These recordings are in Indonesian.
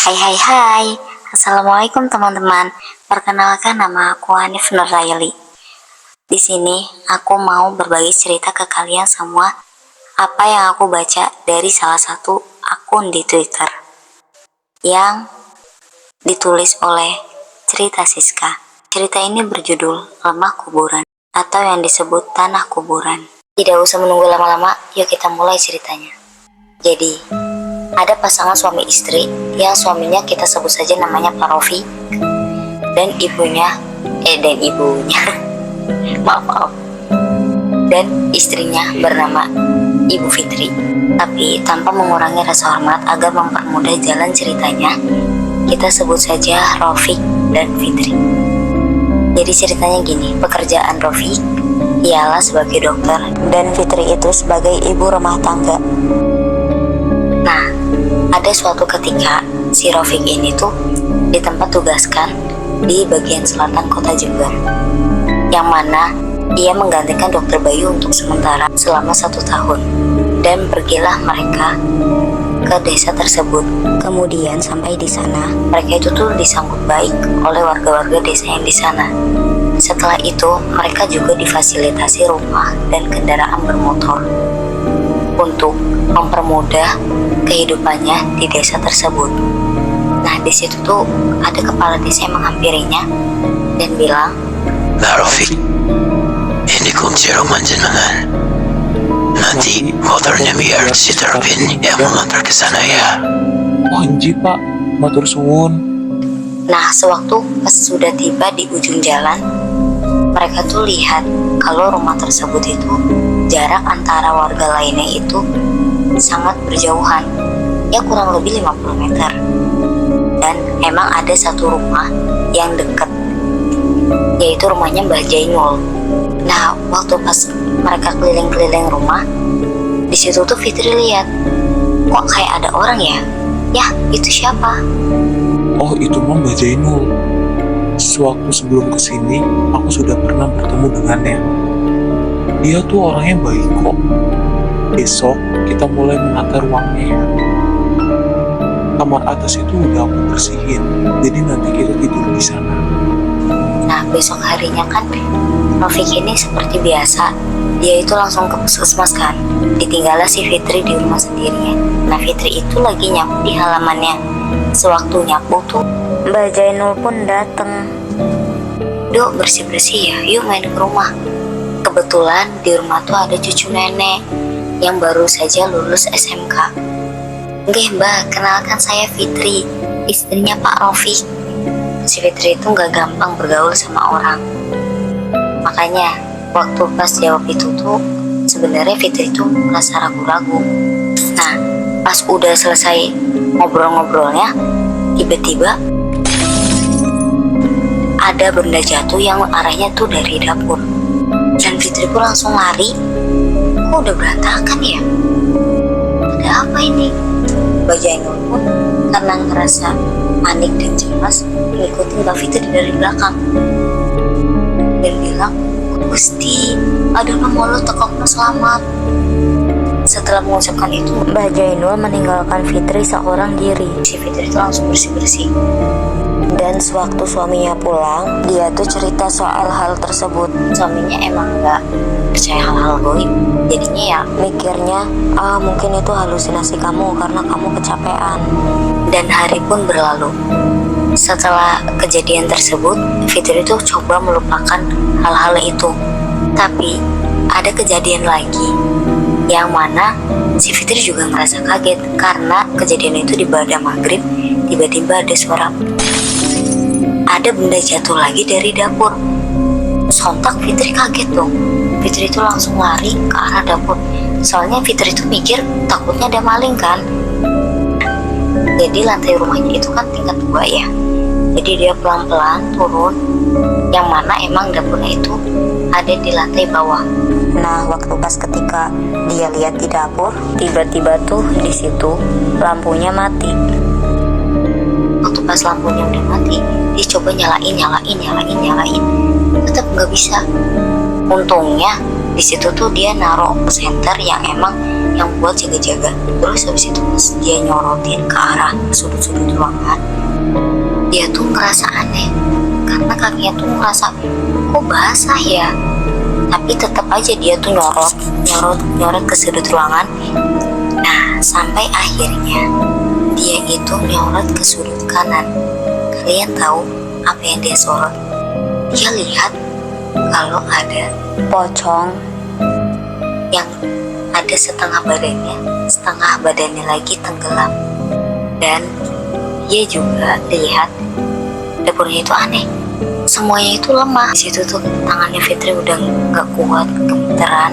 Hai hai hai, Assalamualaikum teman-teman. Perkenalkan, nama aku Hanif Nuraili. Di sini aku mau berbagi cerita ke kalian semua apa yang aku baca dari salah satu akun di Twitter yang ditulis oleh Cerita Siska. Cerita ini berjudul Lemah Kuburan atau yang disebut Tanah Kuburan. Tidak usah menunggu lama-lama, yuk kita mulai ceritanya. Jadi, ada pasangan suami istri yang suaminya kita sebut saja namanya Pak Rofi dan ibunya maaf dan istrinya bernama Ibu Fitri. Tapi tanpa mengurangi rasa hormat agar mempermudah jalan ceritanya, kita sebut saja Rofik dan Fitri. Jadi ceritanya gini, pekerjaan Rofik ialah sebagai dokter dan Fitri itu sebagai ibu rumah tangga. Nah, ada suatu ketika si Rofik ini tuh ditempat tugaskan di bagian selatan kota Jember, yang mana ia menggantikan dokter Bayu untuk sementara selama 1 tahun. Dan pergilah mereka ke desa tersebut. Kemudian sampai di sana, mereka itu tuh disambut baik oleh warga-warga desa yang di sana. Setelah itu, mereka juga difasilitasi rumah dan kendaraan bermotor untuk mempermudah kehidupannya di desa tersebut. Nah, di situ tuh ada kepala desa yang menghampirinya dan bilang, "Nah, Rofik, ini kunci rumah jenengan. Nanti motornya biar si Terpin yang mengantar ke sana ya." Oh inji pak, matur suwun. Nah, sewaktu pas sudah tiba di ujung jalan, mereka tuh lihat kalau rumah tersebut itu jarak antara warga lainnya itu sangat berjauhan, ya kurang lebih 50 meter. Dan emang ada satu rumah yang dekat, yaitu rumahnya Mbah Jainul. Nah, waktu pas mereka keliling-keliling rumah, di situ tuh Fitri lihat, kok kayak ada orang ya? Ya, itu siapa? Oh itu mah Mbak Jainul. Sewaktu sebelum kesini, aku sudah pernah bertemu dengannya. Dia tuh orangnya baik kok. Besok kita mulai menata ruangnya ya. Kamar atas itu udah aku bersihin, jadi nanti kita tidur di sana. Nah, besok harinya kan Rofik ini seperti biasa, dia itu langsung ke puskesmas kan. Ditinggallah si Fitri di rumah sendirian. Nah, Fitri itu lagi nyapu di halamannya. Sewaktu nyapu tuh Mbak Jainul pun dateng. "Duk, bersih-bersih ya, yuk main ke rumah." Kebetulan di rumah tuh ada cucu nenek yang baru saja lulus SMK. "Nggih Mbak, kenalkan saya Fitri, istrinya Pak Rofik." Si Fitri itu gak gampang bergaul sama orang. Makanya waktu pas jawab itu tuh sebenarnya Fitri tuh merasa ragu-ragu. Nah, pas udah selesai ngobrol-ngobrolnya, tiba-tiba ada benda jatuh yang arahnya tuh dari dapur. Dan Fitri pun langsung lari. Kok udah berantakan ya? Ada apa ini? Mbak Jainul pun karena ngerasa panik dan cemas mengikuti Mbak Fitri dari belakang dan bilang, "Gusti, aduh nomor lo tekoknya selamat." Setelah mengucapkan itu, Mbak Jainul meninggalkan Fitri seorang diri. Si Fitri itu langsung bersih-bersih. Dan sewaktu suaminya pulang, dia tuh cerita soal hal tersebut. Suaminya emang gak percaya hal-hal goib. Jadinya ya mikirnya, mungkin itu halusinasi kamu karena kamu kecapean. Dan hari pun berlalu. Setelah kejadian tersebut, Fitri itu coba melupakan hal-hal itu. Tapi ada kejadian lagi yang mana si Fitri juga ngerasa kaget karena kejadian itu di pada maghrib. Tiba-tiba ada suara, ada benda jatuh lagi dari dapur. Sontak Fitri kaget dong. Fitri itu langsung lari ke arah dapur. Soalnya Fitri itu mikir takutnya ada maling kan. Jadi lantai rumahnya itu kan tingkat 2 ya. Jadi dia pelan-pelan turun, yang mana emang dapurnya itu ada di lantai bawah. Nah, waktu pas ketika dia lihat di dapur, tiba-tiba tuh di situ lampunya mati. Waktu pas lampunya udah mati, dia coba nyalain, tetap nggak bisa. Untungnya di situ tuh dia naruh senter yang emang yang buat jaga-jaga. Terus habis itu pas dia nyorotin ke arah sudut-sudut ruangan, dia tuh ngerasa aneh karena kakinya tuh ngerasa kok basah ya. Tapi tetap aja dia tuh nyorot ke sudut ruangan. Nah, sampai akhirnya dia itu nyorot ke sudut kanan. Kalian tahu apa yang dia sorot? Dia lihat kalau ada pocong yang ada setengah badannya lagi tenggelam. Dan dia juga lihat dapurnya itu aneh, semuanya itu lemah. Di situ tuh tangannya Fitri udah nggak kuat, gemeteran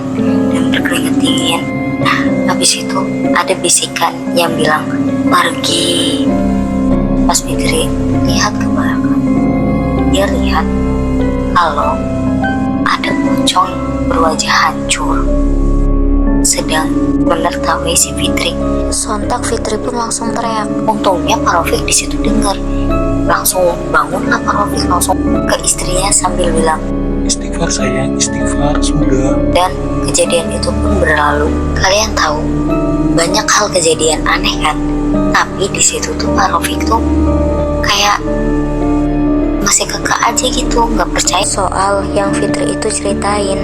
dan berkeringat dingin. Nah, habis itu ada bisikan yang bilang pergi. Pas Fitri lihat ke belakang, dia lihat kalau ada pocong berwajah hancur sedang menertawai si Fitri. Sontak Fitri pun langsung teriak. Untungnya Pak Rafiq di situ dengar. Langsung bangunlah Pak Rafiq, langsung ke istrinya sambil bilang, Istighfar sayang, istighfar, sudah. dan kejadian itu pun berlalu. Kalian tahu, banyak hal kejadian aneh kan? Tapi di situ tuh Pak Rafiq tuh kayak masih kekeh aja gitu, nggak percaya soal yang Fitri itu ceritain.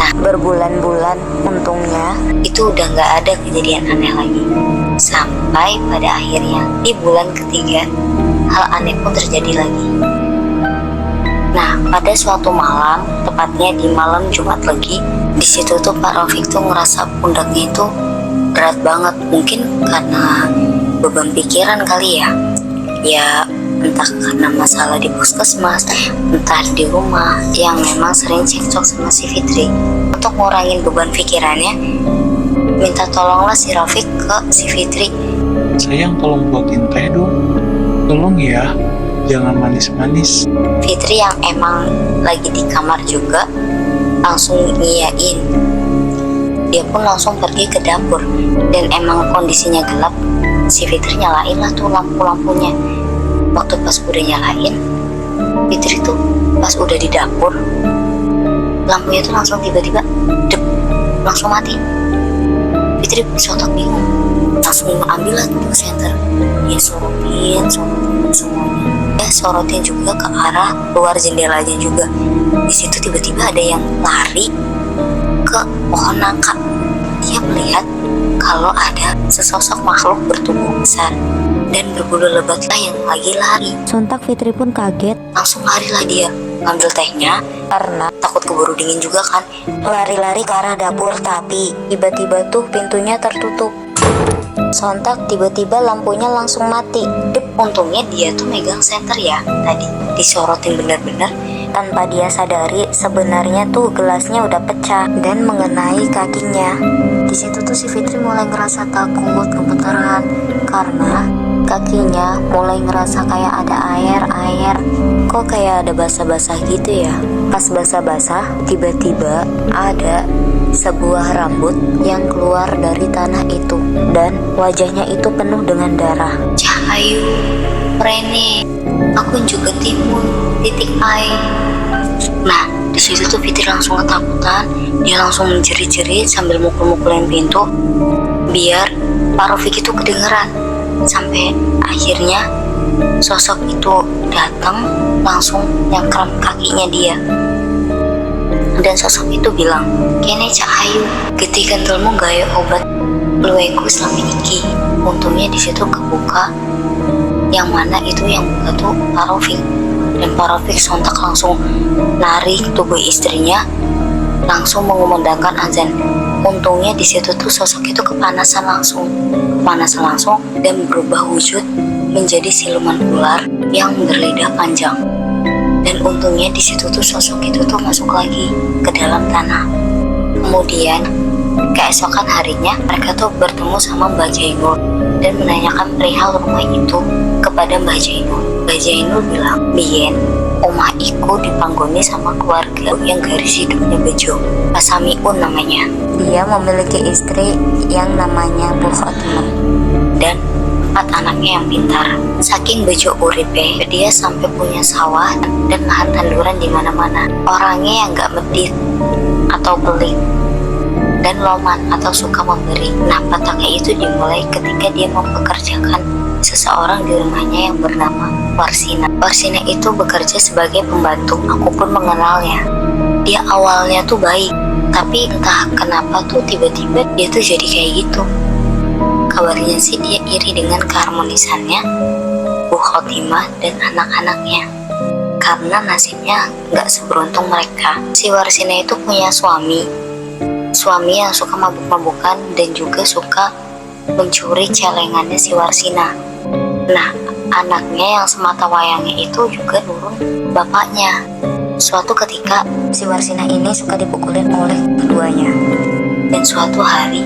Nah, berbulan-bulan untungnya itu udah nggak ada kejadian aneh lagi. Sampai pada akhirnya di bulan ketiga, hal aneh pun terjadi lagi. Nah, pada suatu malam, tepatnya di malam Jumat Legi, di situ tuh Pak Rafiq tuh ngerasa pundaknya itu berat banget. Mungkin karena beban pikiran kali ya. Ya, entah karena masalah di puskesmas, entah di rumah yang memang sering cekcok sama si Fitri. Untuk ngurangin beban pikirannya, minta tolonglah si Rafiq ke si Fitri. Sayang, tolong buatin teh dong. Tolong ya, jangan manis-manis. Fitri yang emang lagi di kamar juga langsung ngiyain. Dia pun langsung pergi ke dapur. Dan emang kondisinya gelap, si Fitri nyalain lah tuh lampu-lampunya. Waktu pas udah nyalain, Fitri tuh pas udah di dapur, lampunya tuh langsung tiba-tiba dep, langsung mati. Fitri sontak bingung, langsung ambil lah tuh senter. Dia sorotin semuanya. Dia sorotin juga ke arah luar jendelanya juga. Di situ tiba-tiba ada yang lari ke pohon nangka. Dia melihat kalau ada sesosok makhluk bertubuh besar dan berbulu lebatlah yang lagi lari. Sontak Fitri pun kaget, langsung larilah dia ngambil tehnya karena takut keburu dingin juga kan. Lari-lari ke arah dapur, tapi tiba-tiba tuh pintunya tertutup. Sontak tiba-tiba lampunya langsung mati. Dep, untungnya dia tuh megang senter ya tadi, disorotin bener-bener. Tanpa dia sadari, sebenarnya tuh gelasnya udah pecah dan mengenai kakinya. Di situ tuh si Fitri mulai ngerasa takut, gemeteran karena kakinya mulai ngerasa kayak ada air. Kok kayak ada basah-basah gitu ya? Pas basah-basah, tiba-tiba ada sebuah rambut yang keluar dari tanah itu dan wajahnya itu penuh dengan darah. Cahayu, Rene, aku juga timun, titik air. Nah, di situ tuh Fitri langsung ketakutan. Dia langsung menjerit-jerit sambil mukul-mukulin pintu biar Pak Rafiq itu kedengeran. Sampai akhirnya sosok itu datang langsung nyangkram kakinya dia. Dan sosok itu bilang, "Kene Cahayu, getih kentelmu gaya obat luweku selama iki." Untungnya di situ kebuka, yang mana itu yang buka tuh Pak Rafiq. Dan Pak Rafiq sontak langsung narik tubuh istrinya, langsung mengumandangkan azan. Untungnya di situ tuh sosok itu kepanasan langsung dan berubah wujud menjadi siluman ular yang berlidah panjang. Dan untungnya di situ tuh sosok itu tuh masuk lagi ke dalam tanah. Kemudian keesokan harinya mereka tuh bertemu sama Mbak Jainul dan menanyakan perihal rumah itu kepada Mbak Jainul. Mbak Jainul bilang, "Bien, omah iku dipanggoni sama keluarga yang garis hidupnya bejo, Pasamiun namanya. Dia memiliki istri yang namanya Bu Khotimah dan 4 anaknya yang pintar. Saking bejo uripe, dia sampai punya sawah dan lahan tanduran di mana-mana. Orangnya yang gak medit atau pelit dan loman atau suka memberi. Nah, petaka itu dimulai ketika dia mempekerjakan seseorang di rumahnya yang bernama Warsina. Warsina itu bekerja sebagai pembantu. Aku pun mengenalnya. Dia awalnya tuh baik, tapi entah kenapa tuh tiba-tiba dia tuh jadi kayak gitu. Kabarnya sih dia iri dengan keharmonisannya Bu Khotimah dan anak-anaknya, karena nasibnya nggak seberuntung mereka. Si Warsina itu punya suami yang suka mabuk-mabukan dan juga suka mencuri celengannya si Warsina. Nah, anaknya yang semata wayangnya itu juga nurun bapaknya. Suatu ketika si Warsina ini suka dipukulin oleh keduanya. Dan suatu hari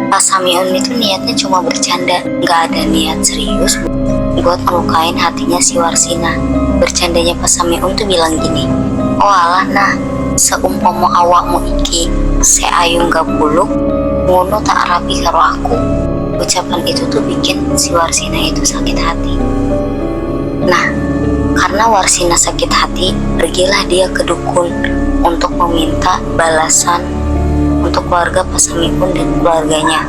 Pak Samiun itu niatnya cuma bercanda, nggak ada niat serius buat ngelukain hatinya si Warsina. Bercandanya Pak Samiun tuh bilang gini, "Oh alah nah, seumpama awakmu iki seayu gak buluk, ngono tak rapi karo aku." Ucapan itu tuh bikin si Warsina itu sakit hati. Nah, karena Warsina sakit hati, pergilah dia ke dukun untuk meminta balasan untuk keluarga Pak Samiun dan keluarganya.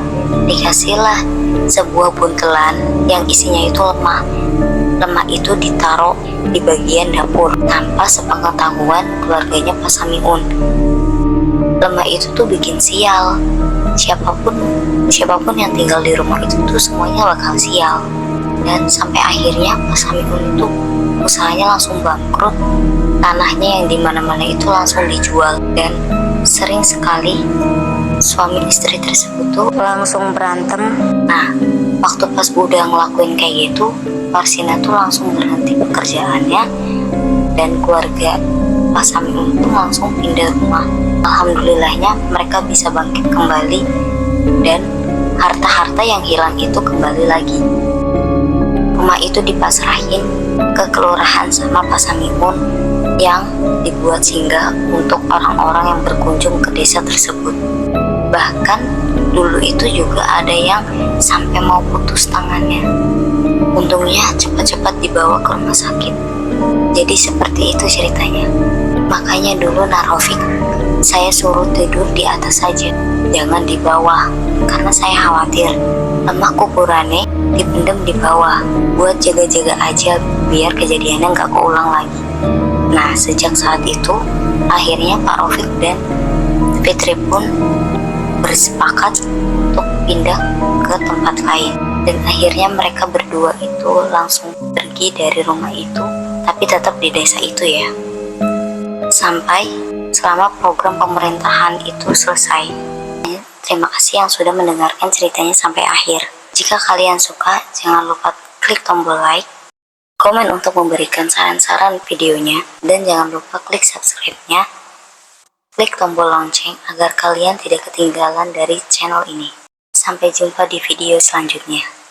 Dikasihlah sebuah buntelan yang isinya itu lemah. Lemah itu ditaruh di bagian dapur tanpa sepengetahuan keluarganya Pak Samiun. Lemah itu tuh bikin sial. Siapapun yang tinggal di rumah itu tuh semuanya bakal sial. Dan sampai akhirnya Pak Samiun itu usahanya langsung bangkrut. Tanahnya yang dimana-mana itu langsung dijual, dan sering sekali suami istri tersebut tuh langsung berantem. Nah, waktu pas udah ngelakuin kayak gitu, Warsina tuh langsung berhenti pekerjaannya dan keluarga Pak Samiun tuh langsung pindah rumah. Alhamdulillahnya mereka bisa bangkit kembali dan harta-harta yang hilang itu kembali lagi. Rumah itu dipasrahin ke kelurahan sama Pak Samiun yang dibuat singgah untuk orang-orang yang berkunjung ke desa tersebut. Bahkan dulu itu juga ada yang sampai mau putus tangannya. Untungnya cepat-cepat dibawa ke rumah sakit. Jadi seperti itu ceritanya. Makanya dulu Narofik saya suruh tidur di atas saja, jangan di bawah, karena saya khawatir lemah kuburannya dipendam di bawah buat jaga-jaga aja biar kejadiannya nggak keulang lagi. Nah, sejak saat itu akhirnya Pak Rofik dan Fitri pun bersepakat untuk pindah ke tempat lain, dan akhirnya mereka berdua itu langsung pergi dari rumah itu, tapi tetap di desa itu ya, sampai selama program pemerintahan itu selesai. Terima kasih yang sudah mendengarkan ceritanya sampai akhir. Jika kalian suka, jangan lupa klik tombol like, komen untuk memberikan saran-saran videonya, dan jangan lupa klik subscribe-nya, klik tombol lonceng agar kalian tidak ketinggalan dari channel ini. Sampai jumpa di video selanjutnya.